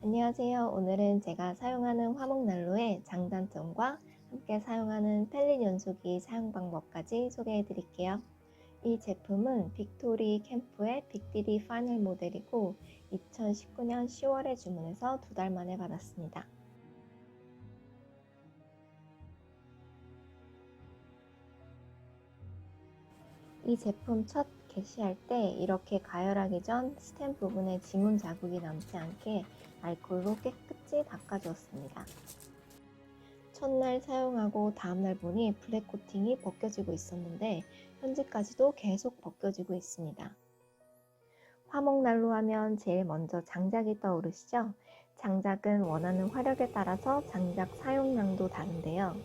안녕하세요. 오늘은 제가 사용하는 화목난로의 장단점과 함께 사용하는 펠릿 연소기 사용 방법까지 소개해 드릴게요. 이 제품은 빅토리 캠프의 빅디디 파이널 모델이고 2019년 10월에 주문해서 2달 만에 받았습니다. 이 제품 첫 게시할 때 이렇게 가열하기 전 스텐 부분에 지문 자국이 남지 않게 알코올로 깨끗이 닦아주었습니다. 첫날 사용하고 다음날 보니 블랙 코팅이 벗겨지고 있었는데 현재까지도 계속 벗겨지고 있습니다. 화목난로 하면 제일 먼저 장작이 떠오르시죠? 장작은 원하는 화력에 따라서 장작 사용량도 다른데요.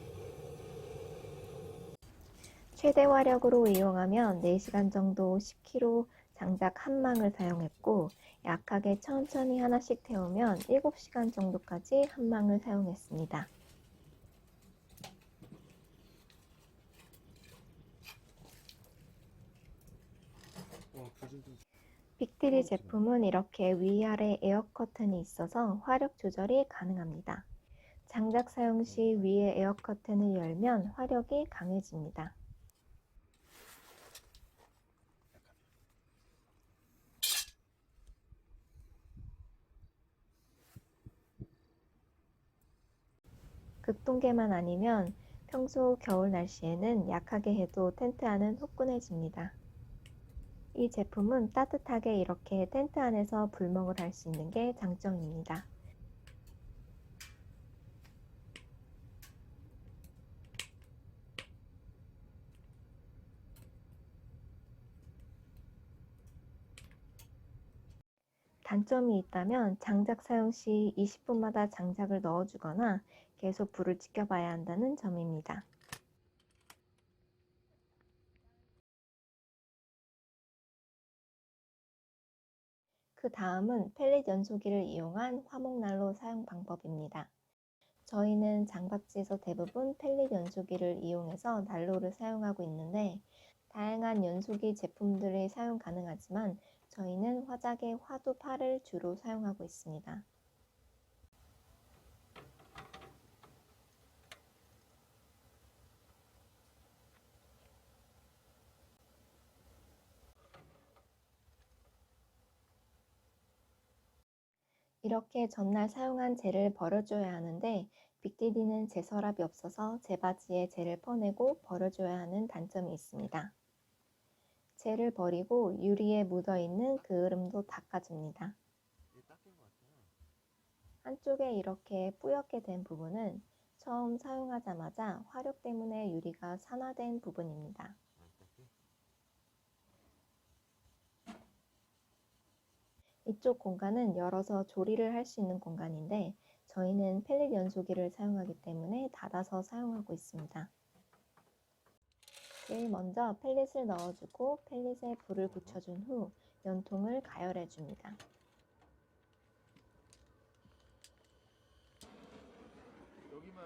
최대 화력으로 이용하면 4시간 정도 10kg 장작 한 망을 사용했고, 약하게 천천히 하나씩 태우면 7시간 정도까지 한 망을 사용했습니다. 빅트리 제품은 이렇게 위아래 에어 커튼이 있어서 화력 조절이 가능합니다. 장작 사용 시 위에 에어 커튼을 열면 화력이 강해집니다. 극동계만 아니면 평소 겨울 날씨에는 약하게 해도 텐트 안은 후끈해집니다. 이 제품은 따뜻하게 이렇게 텐트 안에서 불멍을 할 수 있는 게 장점입니다. 단점이 있다면 장작 사용 시 20분마다 장작을 넣어주거나 계속 불을 지켜봐야 한다는 점입니다. 그 다음은 펠릿 연소기를 이용한 화목난로 사용 방법입니다. 저희는 장박지에서 대부분 펠릿 연소기를 이용해서 난로를 사용하고 있는데 다양한 연소기 제품들이 사용 가능하지만 저희는 화작의 화두8을 주로 사용하고 있습니다. 이렇게 전날 사용한 젤을 버려줘야 하는데 빅디디는 제서랍이 없어서 제 바지에 젤을 퍼내고 버려줘야 하는 단점이 있습니다. 젤을 버리고 유리에 묻어있는 그 흐름도 닦아줍니다. 한쪽에 이렇게 뿌옇게 된 부분은 처음 사용하자마자 화력 때문에 유리가 산화된 부분입니다. 이쪽 공간은 열어서 조리를 할 수 있는 공간인데 저희는 펠릿 연소기를 사용하기 때문에 닫아서 사용하고 있습니다. 제일 먼저 펠릿을 넣어주고 펠릿에 불을 붙여준 후 연통을 가열해 줍니다. 여기만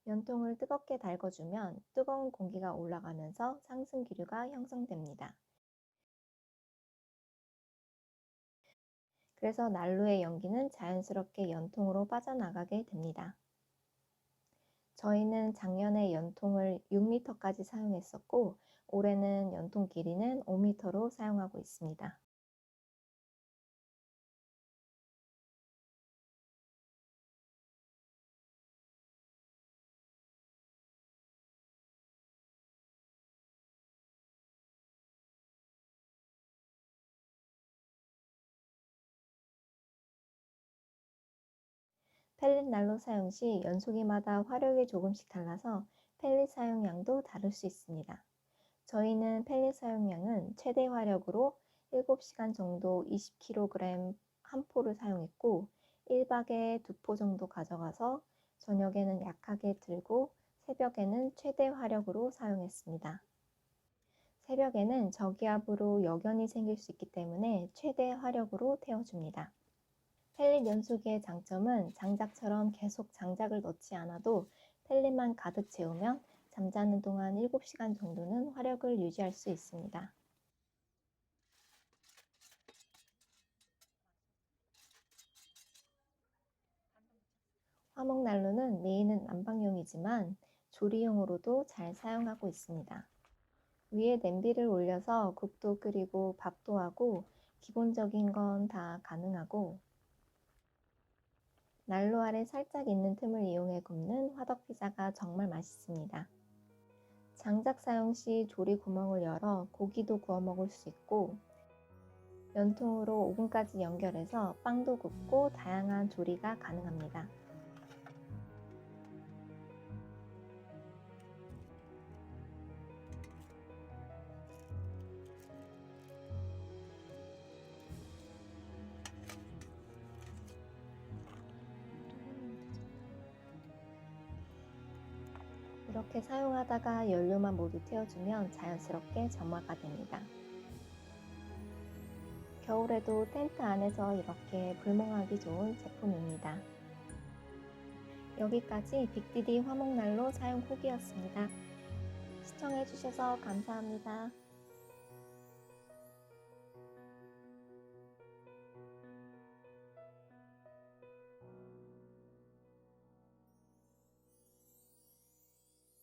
연통을 뜨겁게 달궈주면 뜨거운 공기가 올라가면서 상승기류가 형성됩니다. 그래서 난로의 연기는 자연스럽게 연통으로 빠져나가게 됩니다. 저희는 작년에 연통을 6m까지 사용했었고 올해는 연통 길이는 5m로 사용하고 있습니다. 펠릿 난로 사용 시 연소기마다 화력이 조금씩 달라서 펠릿 사용량도 다를 수 있습니다. 저희는 펠릿 사용량은 최대 화력으로 7시간 정도 20kg 한 포를 사용했고 1박에 2포 정도 가져가서 저녁에는 약하게 들고 새벽에는 최대 화력으로 사용했습니다. 새벽에는 저기압으로 역연이 생길 수 있기 때문에 최대 화력으로 태워줍니다. 펠릿 연소기의 장점은 장작처럼 계속 장작을 넣지 않아도 펠릿만 가득 채우면 잠자는 동안 7시간 정도는 화력을 유지할 수 있습니다. 화목난로는 메인은 난방용이지만 조리용으로도 잘 사용하고 있습니다. 위에 냄비를 올려서 국도 끓이고 밥도 하고 기본적인 건 다 가능하고, 난로 아래 살짝 있는 틈을 이용해 굽는 화덕피자가 정말 맛있습니다. 장작 사용 시 조리 구멍을 열어 고기도 구워 먹을 수 있고, 연통으로 오븐까지 연결해서 빵도 굽고 다양한 조리가 가능합니다. 이렇게 사용하다가 연료만 모두 태워주면 자연스럽게 점화가 됩니다. 겨울에도 텐트 안에서 이렇게 불멍하기 좋은 제품입니다. 여기까지 빅디디 화목난로 사용 후기였습니다. 시청해주셔서 감사합니다.